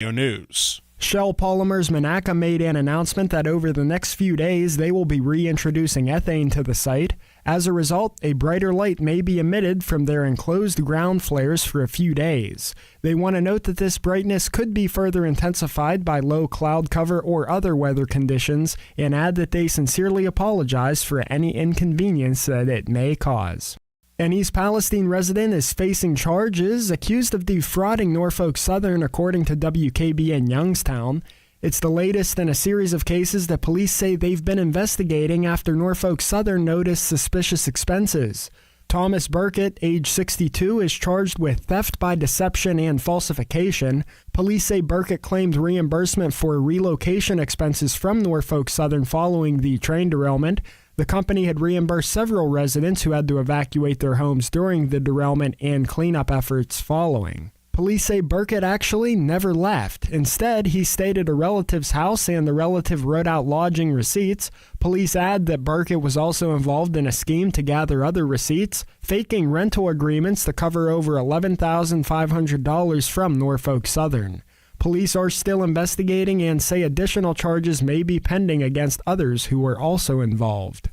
News. Shell Polymers Monaca made an announcement that over the next few days they will be reintroducing ethane to the site. As a result, a brighter light may be emitted from their enclosed ground flares for a few days. They want to note that this brightness could be further intensified by low cloud cover or other weather conditions, and add that they sincerely apologize for any inconvenience that it may cause. An East Palestine resident is facing charges accused of defrauding Norfolk Southern, according to WKBN Youngstown. It's the latest in a series of cases that police say they've been investigating after Norfolk Southern noticed suspicious expenses. Thomas Burkett, age 62, is charged with theft by deception and falsification. Police say Burkett claimed reimbursement for relocation expenses from Norfolk Southern following the train derailment. The company had reimbursed several residents who had to evacuate their homes during the derailment and cleanup efforts following. Police say Burkett actually never left. Instead, he stayed at a relative's house and the relative wrote out lodging receipts. Police add that Burkett was also involved in a scheme to gather other receipts, faking rental agreements to cover over $11,500 from Norfolk Southern. Police are still investigating and say additional charges may be pending against others who were also involved.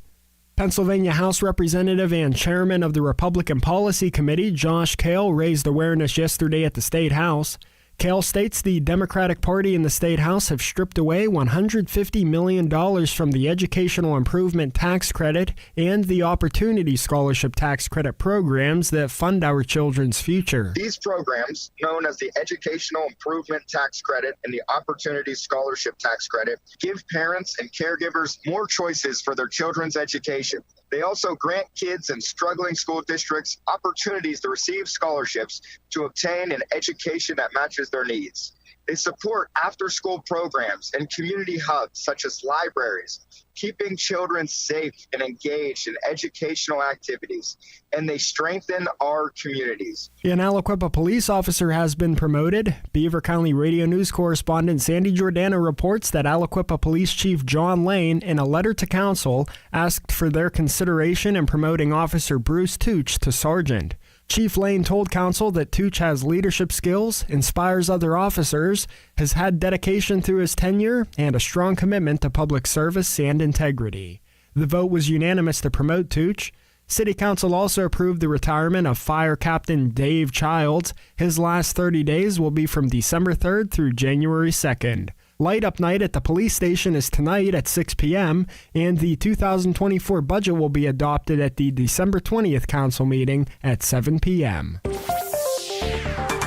Pennsylvania House Representative and Chairman of the Republican Policy Committee, Josh Kale, raised awareness yesterday at the State House. Kale states the Democratic Party in the State House have stripped away $150 million from the Educational Improvement Tax Credit and the Opportunity Scholarship Tax Credit programs that fund our children's future. These programs, known as the Educational Improvement Tax Credit and the Opportunity Scholarship Tax Credit, give parents and caregivers more choices for their children's education. They also grant kids in struggling school districts opportunities to receive scholarships to obtain an education that matches their needs. They support after-school programs and community hubs such as libraries, keeping children safe and engaged in educational activities, and they strengthen our communities. An Aliquippa police officer has been promoted. Beaver County Radio News correspondent Sandy Giordano reports that Aliquippa Police Chief John Lane, in a letter to council, asked for their consideration in promoting Officer Bruce Tooch to sergeant. Chief Lane told council that Tooch has leadership skills, inspires other officers, has had dedication through his tenure, and a strong commitment to public service and integrity. The vote was unanimous to promote Tooch. City Council also approved the retirement of Fire Captain Dave Childs. His last 30 days will be from December 3rd through January 2nd. Light Up Night at the police station is tonight at 6 p.m., and the 2024 budget will be adopted at the December 20th council meeting at 7 p.m.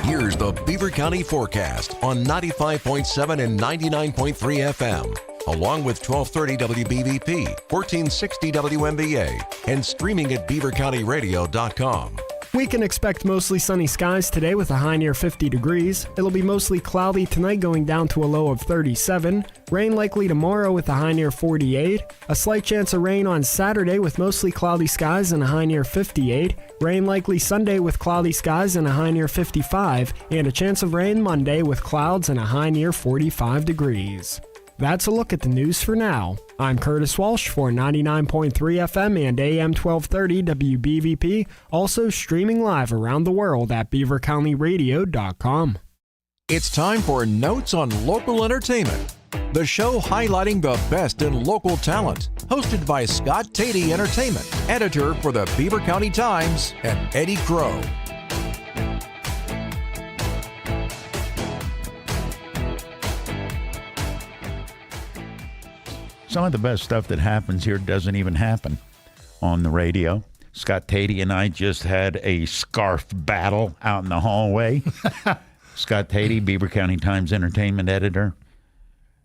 Here's the Beaver County forecast on 95.7 and 99.3 FM, along with 1230 WBVP, 1460 WMBA, and streaming at beavercountyradio.com. We can expect mostly sunny skies today with a high near 50 degrees. It'll be mostly cloudy tonight, going down to a low of 37. Rain likely tomorrow with a high near 48. A slight chance of rain on Saturday with mostly cloudy skies and a high near 58. Rain likely Sunday with cloudy skies and a high near 55. And a chance of rain Monday with clouds and a high near 45 degrees. That's a look at the news for now. I'm Curtis Walsh for 99.3 FM and AM 1230 WBVP, also streaming live around the world at beavercountyradio.com. It's time for Notes on Local Entertainment, the show highlighting the best in local talent, hosted by Scott Tatey Entertainment, editor for the Beaver County Times, and Eddie Crow. Some of the best stuff that happens here doesn't even happen on the radio. Scott Tatey and I just had a scarf battle out in the hallway. Scott Tatey, Beaver County Times entertainment editor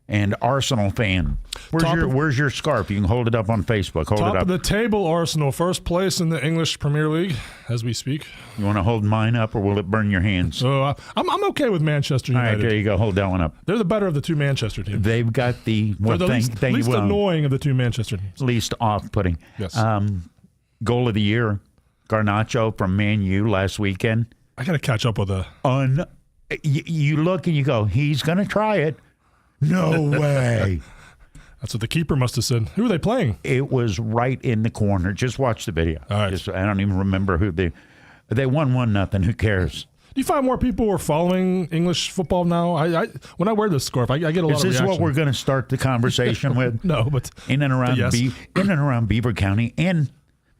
and Arsenal fan. Where's your scarf? You can hold it up on Facebook. Hold it up. Top of the table, Arsenal. First place in the English Premier League as we speak. You want to hold mine up or will it burn your hands? I'm okay with Manchester United. All right, there you go. Hold that one up. They're the better of the two Manchester teams. They've got the least annoying of the two Manchester teams. Least off-putting. Yes. Goal of the year, Garnacho from Man U last weekend. I got to catch up with You look and you go, he's going to try it. No way. That's what the keeper must have said. Who are they playing? It was right in the corner. Just watch the video. All right. I don't even remember who they won 1-0. Who cares? Do you find more people are following English football now? I when I wear this scarf, I get a lot of reaction. Is this what we're going to start the conversation with? No, but in and around yes. in and around Beaver County and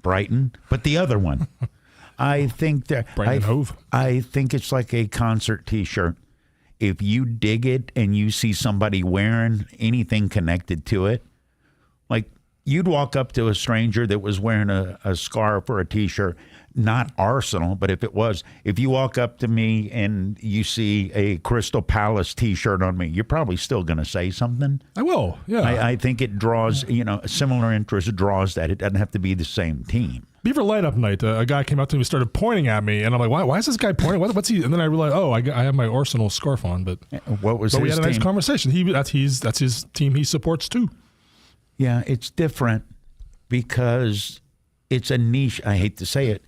Brighton, but the other one. I think that I think it's like a concert T-shirt. If you dig it and you see somebody wearing anything connected to it, like you'd walk up to a stranger that was wearing a scarf or a T-shirt, not Arsenal, but if you walk up to me and you see a Crystal Palace T-shirt on me, you're probably still going to say something. I will, yeah. I think it draws, a similar interest draws that. It doesn't have to be the same team. Beaver Light Up night, a guy came up to me and started pointing at me, and I'm like, why is this guy pointing? What's he? And then I realized, I have my Arsenal scarf on. But what was? But we had a nice team? conversation. That's his team he supports too. Yeah, it's different because it's a niche. I hate to say it.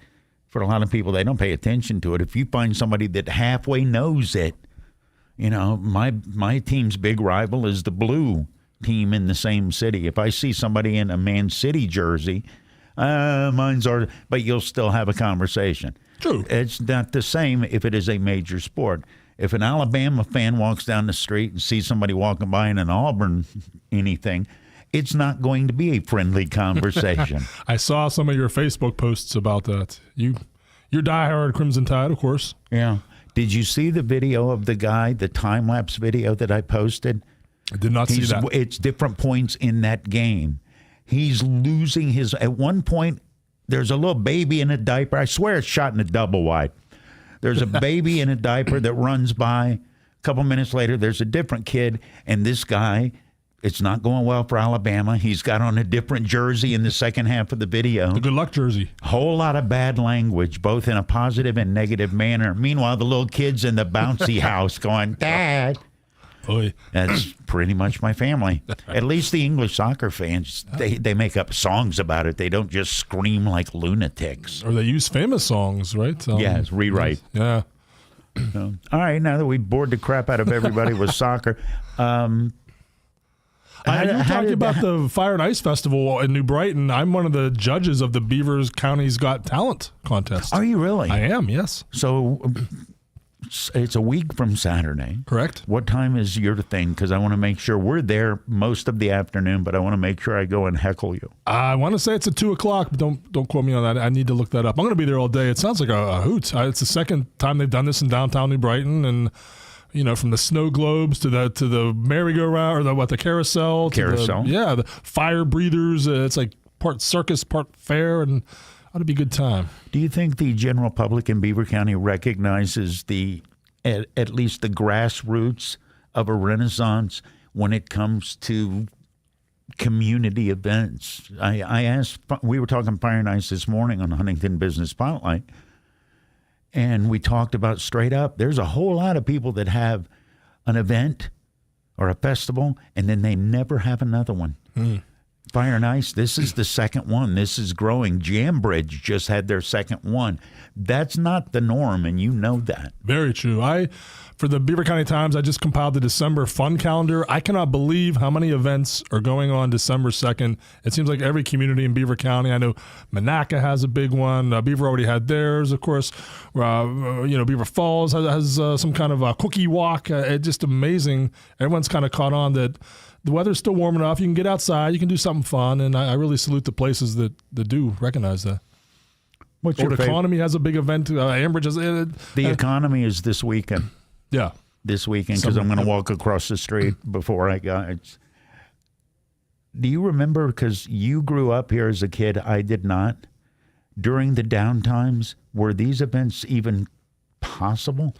For a lot of people, they don't pay attention to it. If you find somebody that halfway knows it, my team's big rival is the Blue team in the same city. If I see somebody in a Man City jersey, mine's ours, but you'll still have a conversation. True. It's not the same if it is a major sport. If an Alabama fan walks down the street and sees somebody walking by in an Auburn anything, it's not going to be a friendly conversation. I saw some of your Facebook posts about that. You're diehard Crimson Tide, of course. Yeah. Did you see the video of the guy, the time-lapse video that I posted? I did not see that. It's different points in that game. He's losing his... At one point, there's a little baby in a diaper. I swear it's shot in a double wide. There's a baby in a diaper that runs by. A couple minutes later, there's a different kid, and this guy... It's not going well for Alabama. He's got on a different jersey in the second half of the video. The good luck jersey. Whole lot of bad language, both in a positive and negative manner. Meanwhile, the little kid's in the bouncy house going, Dad. Oy. That's pretty much my family. At least the English soccer fans, they make up songs about it. They don't just scream like lunatics. Or they use famous songs, right? Yes, rewrite. Yeah. So, all right, now that we bored the crap out of everybody with soccer, you were talking about the Fire and Ice Festival in New Brighton. I'm one of the judges of the Beavers County's Got Talent contest. Are you really? I am, yes. So it's a week from Saturday. Correct. What time is your thing? Because I want to make sure we're there most of the afternoon, but I want to make sure I go and heckle you. I want to say it's at 2 o'clock, but don't quote me on that. I need to look that up. I'm going to be there all day. It sounds like a hoot. It's the second time they've done this in downtown New Brighton, and from the snow globes to the merry-go-round or the carousel. The fire breathers. It's like part circus, part fair, and ought to be a good time. Do you think the general public in Beaver County recognizes at least the grassroots of a renaissance when it comes to community events? I asked. We were talking Fire and Ice this morning on Huntington Business Spotlight. And we talked about straight up, there's a whole lot of people that have an event or a festival, and then they never have another one. Fire and Ice, this is the second one. This is growing. Jambridge just had their second one. That's not the norm, and you know that. Very true. For the Beaver County Times, I just compiled the December fun calendar. I cannot believe how many events are going on December 2nd. It seems like every community in Beaver County. I know Monaca has a big one. Beaver already had theirs, of course. Beaver Falls has some kind of a cookie walk. It's just amazing. Everyone's kind of caught on that the weather's still warm enough. You can get outside. You can do something fun. And I really salute the places that do recognize that. What's your favorite? Economy has a big event. Ambridge has the Economy is this weekend. Yeah. This weekend, because I'm going to walk across the street before I go. Do you remember, because you grew up here as a kid, I did not, during the downtimes, were these events even possible?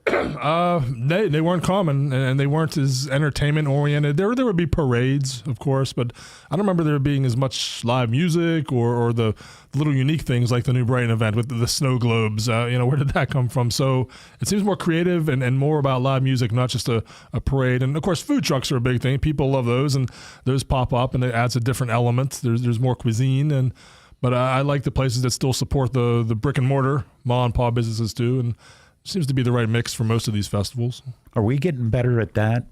They weren't common, and they weren't as entertainment oriented. There would be parades, of course, but I don't remember there being as much live music or the little unique things like the New Brighton event with the snow globes. Where did that come from? So it seems more creative and more about live music, not just a parade. And of course, food trucks are a big thing. People love those, and those pop up, and it adds a different element. There's more cuisine, but I like the places that still support the brick and mortar ma and pa businesses too, and seems to be the right mix for most of these festivals. Are we getting better at that?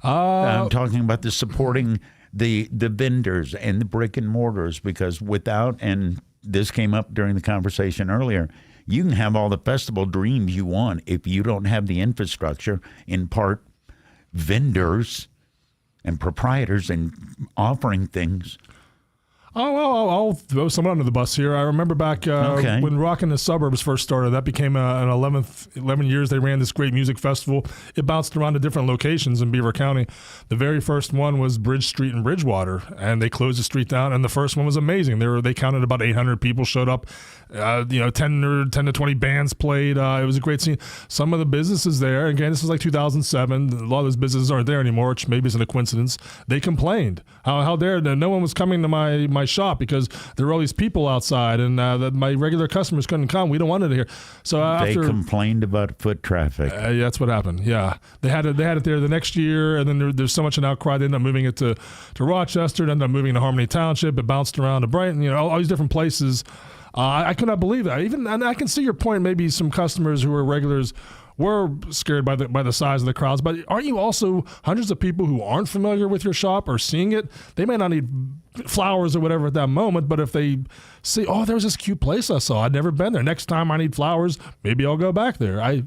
I'm talking about the supporting the vendors and the brick and mortars, because without, and this came up during the conversation earlier, You can have all the festival dreams you want if you don't have the infrastructure, in part vendors and proprietors and offering things. Oh, well, I'll throw someone under the bus here. I remember back when Rock in the Suburbs first started. That became an 11 years. They ran this great music festival. It bounced around to different locations in Beaver County. The very first one was Bridge Street in Bridgewater, and they closed the street down. And the first one was amazing. They counted about 800 people showed up. 10 to 20 bands played. It was a great scene. Some of the businesses there, again, this was like 2007. A lot of those businesses aren't there anymore, which maybe isn't a coincidence. They complained. How dare no one was coming to my shop because there were all these people outside, and that my regular customers couldn't come. We don't want it here. So they complained about foot traffic. That's what happened. Yeah, they had it there the next year, and then there's so much an outcry. They ended up moving it to Rochester. They ended up moving to Harmony Township. It bounced around to Brighton. All these different places. I could not believe that. And I can see your point. Maybe some customers who were regulars were scared by the size of the crowds. But aren't you also hundreds of people who aren't familiar with your shop or seeing it? They may not need flowers or whatever at that moment, but if they see, oh, there's this cute place I saw, I'd never been there. Next time I need flowers, maybe I'll go back there. I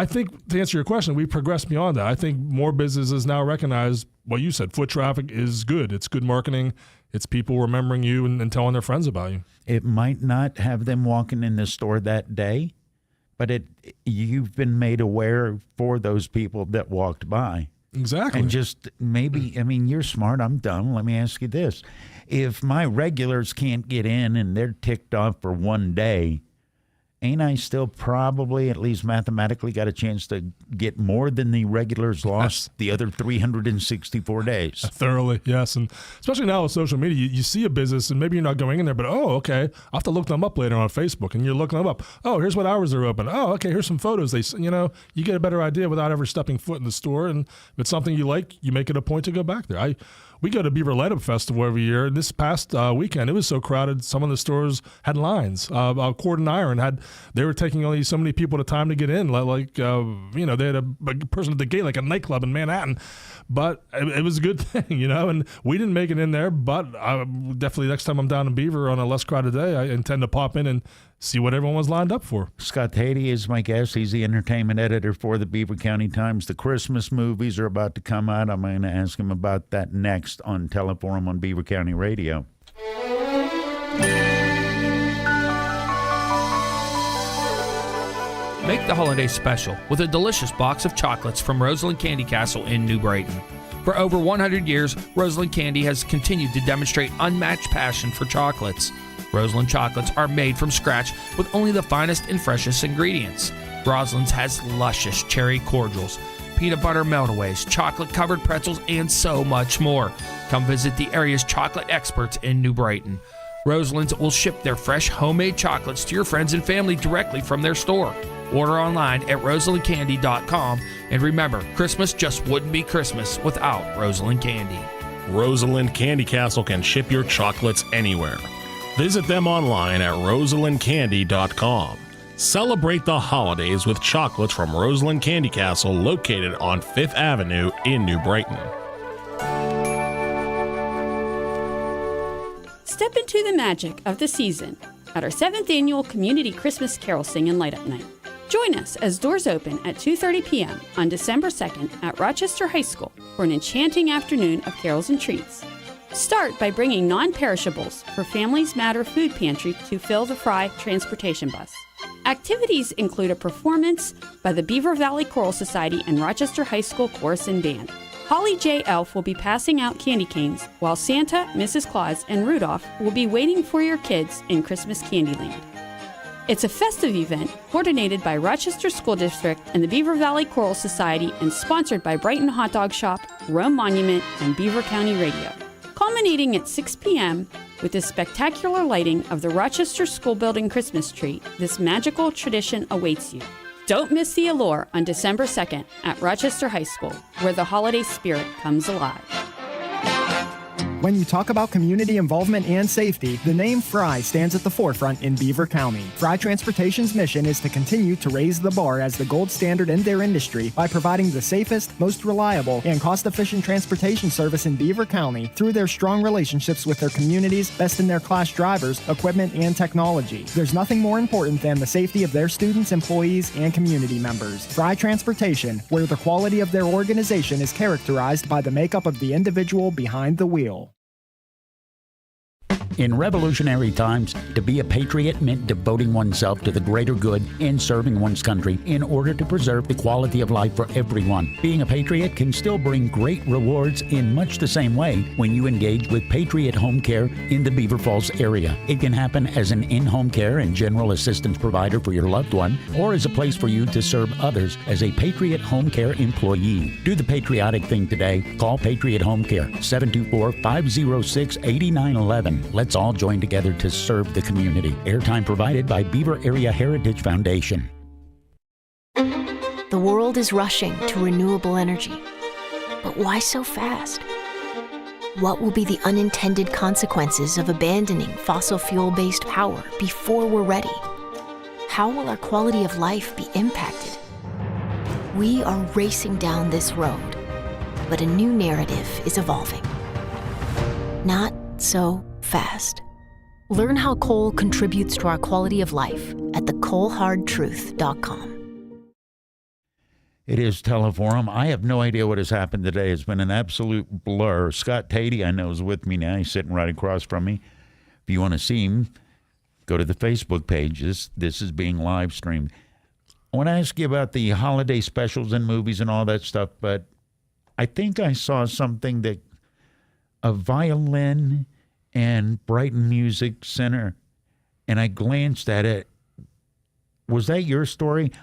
think, to answer your question, we've progressed beyond that. I think more businesses now recognize what you said. Foot traffic is good. It's good marketing. It's people remembering you and telling their friends about you. It might not have them walking in the store that day, but you've been made aware for those people that walked by. Exactly. And just maybe, you're smart, I'm dumb. Let me ask you this. If my regulars can't get in and they're ticked off for one day, ain't I still probably, at least mathematically, got a chance to get more than the regulars lost the other 364 days? Thoroughly, yes. And especially now with social media, you see a business and maybe you're not going in there, but okay, I'll have to look them up later on Facebook, and you're looking them up. Oh, here's what hours they're open. Oh, okay, here's some photos. You get a better idea without ever stepping foot in the store. And if it's something you like, you make it a point to go back there. We go to Beaver Light Up Festival every year. And this past weekend, it was so crowded, some of the stores had lines. Cord and Iron they were taking only so many people at a time to get in. They had a person at the gate, like a nightclub in Manhattan. But it was a good thing, and we didn't make it in there. But definitely next time I'm down in Beaver on a less crowded day, I intend to pop in and see what everyone was lined up for. Scott Haiti is my guest. He's the entertainment editor for the Beaver County Times. The Christmas movies are about to come out. I'm going to ask him about that next on Teleforum on Beaver County Radio. Make the holiday special with a delicious box of chocolates from Roseland Candy Castle in New Brighton. For over 100 years, Roseland Candy has continued to demonstrate unmatched passion for chocolates. Roseland chocolates are made from scratch with only the finest and freshest ingredients. Roseland's has luscious cherry cordials, peanut butter meltaways, chocolate-covered pretzels, and so much more. Come visit the area's chocolate experts in New Brighton. Roseland's will ship their fresh homemade chocolates to your friends and family directly from their store. Order online at roselandcandy.com. And remember, Christmas just wouldn't be Christmas without Roseland Candy. Roseland Candy Castle can ship your chocolates anywhere. Visit them online at roselandcandy.com. Celebrate the holidays with chocolates from Roseland Candy Castle, located on 5th Avenue in New Brighton. Step into the magic of the season at our 7th annual Community Christmas Carol Sing and Light Up Night. Join us as doors open at 2:30 p.m. on December 2nd at Rochester High School for an enchanting afternoon of carols and treats. Start by bringing non-perishables for Families Matter Food Pantry to fill the Frye transportation bus. Activities include a performance by the Beaver Valley Choral Society and Rochester High School Chorus and Band. Holly J. Elf will be passing out candy canes, while Santa, Mrs. Claus, and Rudolph will be waiting for your kids in Christmas Candyland. It's a festive event coordinated by Rochester School District and the Beaver Valley Choral Society and sponsored by Brighton Hot Dog Shop, Rome Monument, and Beaver County Radio. Culminating at 6 p.m. with the spectacular lighting of the Rochester School Building Christmas tree, this magical tradition awaits you. Don't miss the allure on December 2nd at Rochester High School, where the holiday spirit comes alive. When you talk about community involvement and safety, the name Frye stands at the forefront in Beaver County. Frye Transportation's mission is to continue to raise the bar as the gold standard in their industry by providing the safest, most reliable, and cost-efficient transportation service in Beaver County through their strong relationships with their communities, best-in-their-class drivers, equipment, and technology. There's nothing more important than the safety of their students, employees, and community members. Frye Transportation, where the quality of their organization is characterized by the makeup of the individual behind the wheel. In revolutionary times, to be a patriot meant devoting oneself to the greater good and serving one's country in order to preserve the quality of life for everyone. Being a patriot can still bring great rewards in much the same way when you engage with Patriot Home Care in the Beaver Falls area. It can happen as an in-home care and general assistance provider for your loved one, or as a place for you to serve others as a Patriot Home Care employee. Do the patriotic thing today. Call Patriot Home Care, 724-506-8911. Let's all join together to serve the community. Airtime provided by Beaver Area Heritage Foundation. The world is rushing to renewable energy. But why so fast? What will be the unintended consequences of abandoning fossil fuel-based power before we're ready? How will our quality of life be impacted? We are racing down this road, but a new narrative is evolving. Not so fast. Learn how coal contributes to our quality of life at thecoalhardtruth.com. It is Teleforum. I have no idea what has happened today. It's been an absolute blur. Scott Tatey, I know, is with me now. He's sitting right across from me. If you want to see him, go to the Facebook page. This is being live streamed. I want to ask you about the holiday specials and movies and all that stuff, but I think I saw something that a violin and Brighton Music Center, and I glanced at it. Was that your story?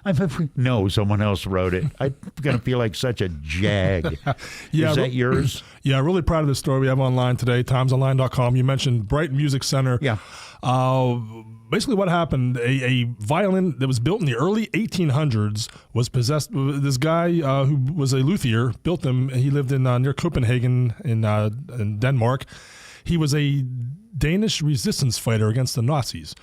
No, someone else wrote it. I'm going to feel like such a jag. Yeah, is that yours? Yeah, really proud of this story we have online today, timesonline.com. You mentioned Brighton Music Center. Yeah. Basically what happened, a violin that was built in the early 1800s was possessed. This guy who was a luthier built them. He lived in near Copenhagen in Denmark. He was a Danish resistance fighter against the Nazis.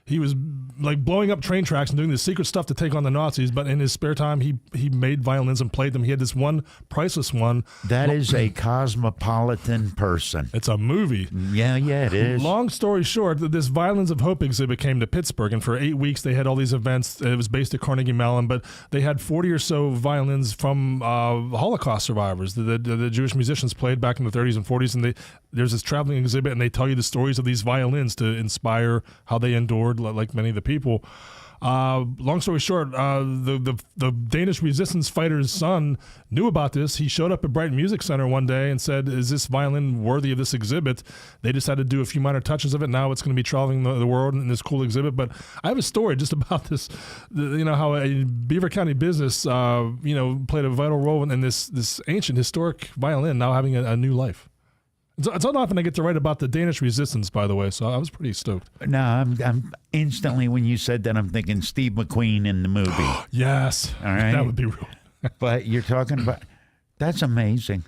He was like blowing up train tracks and doing this secret stuff to take on the Nazis, but in his spare time, he made violins and played them. He had this one priceless one. That is a cosmopolitan person. It's a movie. Yeah, it is. Long story short, this Violins of Hope exhibit came to Pittsburgh, and for 8 weeks they had all these events. It was based at Carnegie Mellon, but they had 40 or so violins from Holocaust survivors. The Jewish musicians played back in the 30s and 40s, and there's this traveling exhibit, and they tell you the stories of these violins to inspire how they endured, like many of the people. Long story short, the Danish resistance fighter's son knew about this. He showed up at Brighton Music Center one day and said, "Is this violin worthy of this exhibit?" They just had to do a few minor touches of it. Now it's going to be traveling the world in this cool exhibit. But I have a story just about this, how a Beaver County business, played a vital role in this ancient historic violin now having a new life. It's not often I get to write about the Danish resistance, by the way, so I was pretty stoked. No, I'm instantly, when you said that, I'm thinking Steve McQueen in the movie. Yes. All right. That would be real. But you're talking about, that's amazing.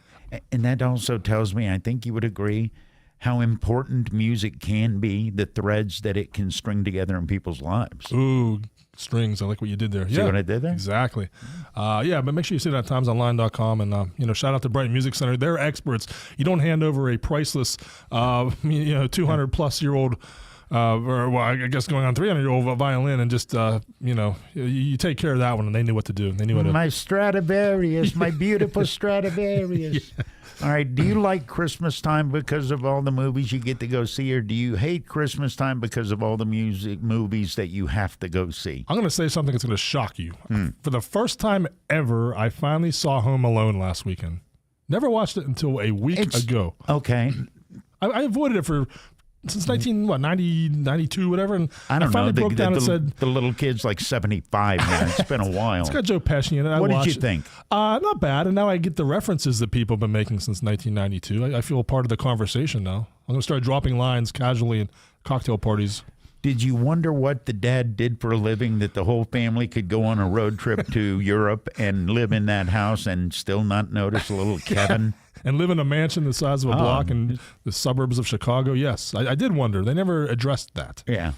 And that also tells me, I think you would agree, how important music can be, the threads that it can string together in people's lives. Ooh, strings. I like what you did there. See what I did there? Exactly. But make sure you see that at timesonline.com, and shout out to Brighton Music Center. They're experts. You don't hand over a priceless 200 plus year old I guess going on 300-year-old violin and just you take care of that one, and they knew what to do. They knew what to my Stradivarius, my beautiful Stradivarius. Yeah. All right, do you like Christmas time because of all the movies you get to go see, or do you hate Christmas time because of all the movies that you have to go see? I'm going to say something that's going to shock you. For the first time ever, I finally saw Home Alone last weekend. Never watched it until a week ago. Okay. I avoided it since 92, whatever. And I don't finally know. broke down and said the little kid's like 75 now. It's been a while. It's got Joe Pesci in it. What did you think? Not bad. And now I get the references that people have been making since 1992. I feel a part of the conversation now. I'm going to start dropping lines casually at cocktail parties. Did you wonder what the dad did for a living that the whole family could go on a road trip to Europe and live in that house and still not notice little Kevin? And live in a mansion the size of a block in the suburbs of Chicago? Yes, I did wonder. They never addressed that. Yeah.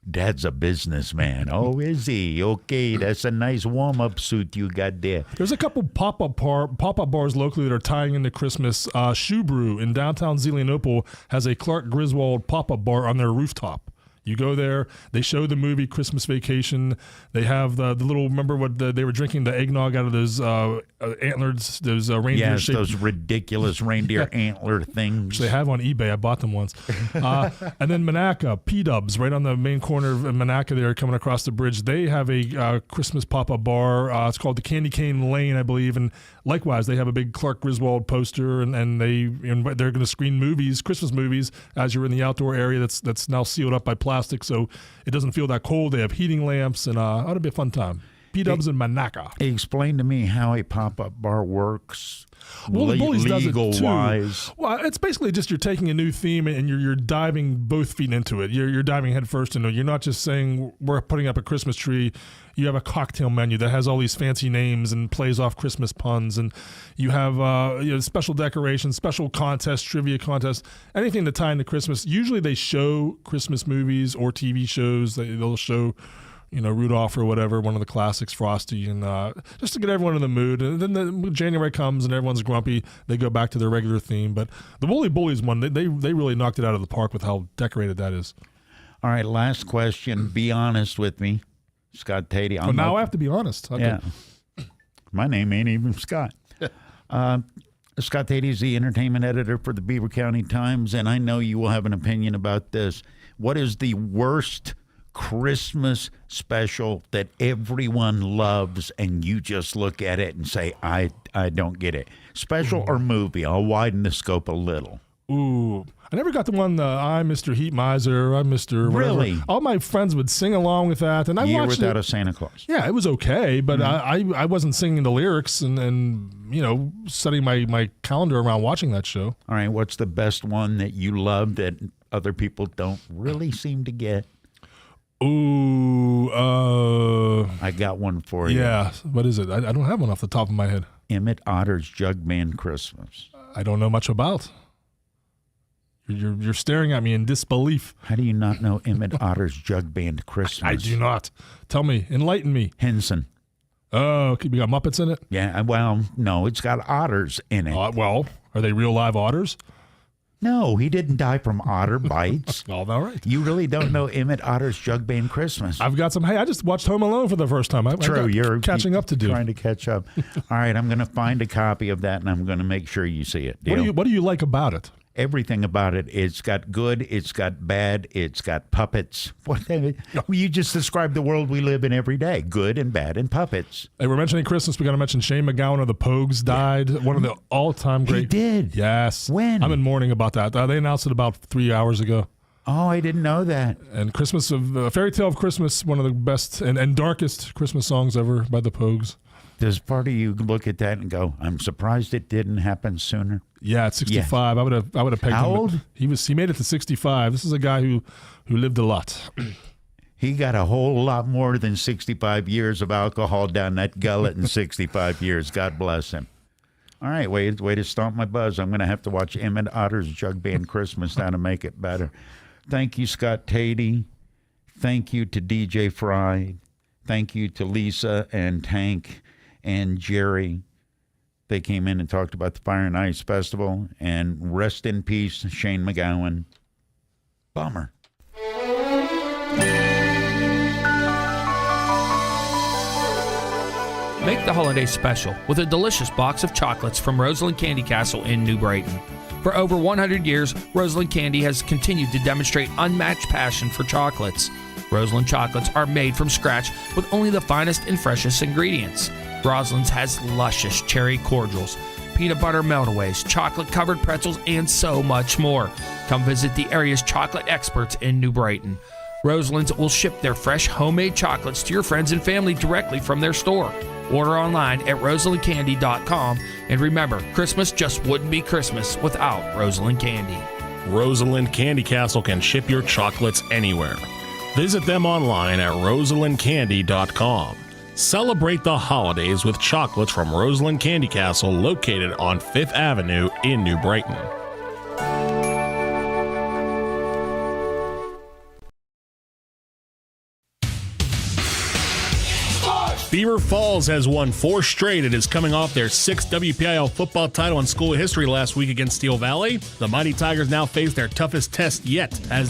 Dad's a businessman. Oh, is he? Okay, that's a nice warm-up suit you got there. There's a couple pop-up bars locally that are tying into Christmas. Shoe Brew in downtown Zelienople has a Clark Griswold pop-up bar on their rooftop. You go there, they show the movie Christmas Vacation. They have the little, remember what they were drinking the eggnog out of those antlers, those reindeer Yes, shaped. those ridiculous reindeer antler things. Which they have on eBay. I bought them once. And then Monaca, P-Dubs, right on the main corner of Monaca there, coming across the bridge. They have a Christmas pop-up bar. It's called the Candy Cane Lane, I believe. And likewise, they have a big Clark Griswold poster, and they're going to screen movies, Christmas movies, as you're in the outdoor area that's now sealed up by plastic, so it doesn't feel that cold. They have heating lamps, and ought to be a fun time. P-Dubs in Monaca. Explain to me how a pop-up bar works. Well, the Bullies does it too. Legal-wise. Well, it's basically just you're taking a new theme and you're diving both feet into it. You're diving head first into it. You're not just saying we're putting up a Christmas tree. You have a cocktail menu that has all these fancy names and plays off Christmas puns, and you have special decorations, special contests, trivia contests, anything to tie into Christmas. Usually they show Christmas movies or TV shows. They'll show Rudolph or whatever, one of the classics, Frosty, and just to get everyone in the mood. And then January comes and everyone's grumpy. They go back to their regular theme. But the Woolly Bullies one, they really knocked it out of the park with how decorated that is. All right, last question. Be honest with me, Scott Tatey. Well, now I have to be honest. Okay. Yeah. My name ain't even Scott. Scott Tatey is the entertainment editor for the Beaver County Times, and I know you will have an opinion about this. What is the worst Christmas special that everyone loves and you just look at it and say, I don't get it? Special or movie? I'll widen the scope a little. Ooh, I never got the one, I'm Mr. Heat Miser, I'm Mr. whatever. Really? All my friends would sing along with that, and I Year watched Without it. a Santa Claus. Yeah, it was okay, but I wasn't singing the lyrics and setting my calendar around watching that show. All right, what's the best one that you love that other people don't really seem to get? Ooh, I got one for you. Yeah, what is it? I don't have one off the top of my head. Emmett Otter's Jug Band Christmas. I don't know much about. You're staring at me in disbelief. How do you not know Emmett Otter's Jug Band Christmas? I do not. Tell me, enlighten me. Henson. Oh, okay, we got Muppets in it? Yeah, well, no, it's got otters in it. Well, are they real live otters? No, he didn't die from otter bites. All right. You really don't know Emmett Otter's Jug Band Christmas. I've got some. Hey, I just watched Home Alone for the first time. True, you're catching up to do. Trying to catch up. All right, I'm going to find a copy of that, and I'm going to make sure you see it. Deal? What do you like about it? Everything about it. It's got good, it's got bad, it's got puppets. You just described the world we live in every day. Good and bad and puppets. Hey, we're mentioning Christmas. We got to mention Shane McGowan of the Pogues died. Yeah. One of the all-time great. He did? Yes. When? I'm in mourning about that. They announced it about 3 hours ago. Oh, I didn't know that. And Christmas of Fairy Tale of Christmas, one of the best and darkest Christmas songs ever by the Pogues. Does part of you look at that and go, I'm surprised it didn't happen sooner? Yeah, at 65, yeah. I would have pegged him. How old? He made it to 65. This is a guy who lived a lot. He got a whole lot more than 65 years of alcohol down that gullet in 65 years. God bless him. All right, way to stomp my buzz. I'm going to have to watch Emmett Otter's Jug Band Christmas now to make it better. Thank you, Scott Tatey. Thank you to DJ Frye. Thank you to Lisa and Tank and Jerry. They came in and talked about the Fire and Ice Festival. And rest in peace, Shane McGowan. Bummer. Make the holiday special with a delicious box of chocolates from Roseland Candy Castle in New Brighton. For over 100 years, Roseland Candy has continued to demonstrate unmatched passion for chocolates. Roseland chocolates are made from scratch with only the finest and freshest ingredients. Roseland's has luscious cherry cordials, peanut butter meltaways, chocolate-covered pretzels, and so much more. Come visit the area's chocolate experts in New Brighton. Roseland's will ship their fresh homemade chocolates to your friends and family directly from their store. Order online at roselandcandy.com, and remember, Christmas just wouldn't be Christmas without Roseland Candy. Roseland Candy Castle can ship your chocolates anywhere. Visit them online at rosalindcandy.com. Celebrate the holidays with chocolates from Rosalind Candy Castle, located on 5th Avenue in New Brighton. Beaver Falls has won 4 straight and is coming off their 6th WPIL football title in school history last week against Steel Valley. The Mighty Tigers now face their toughest test yet as they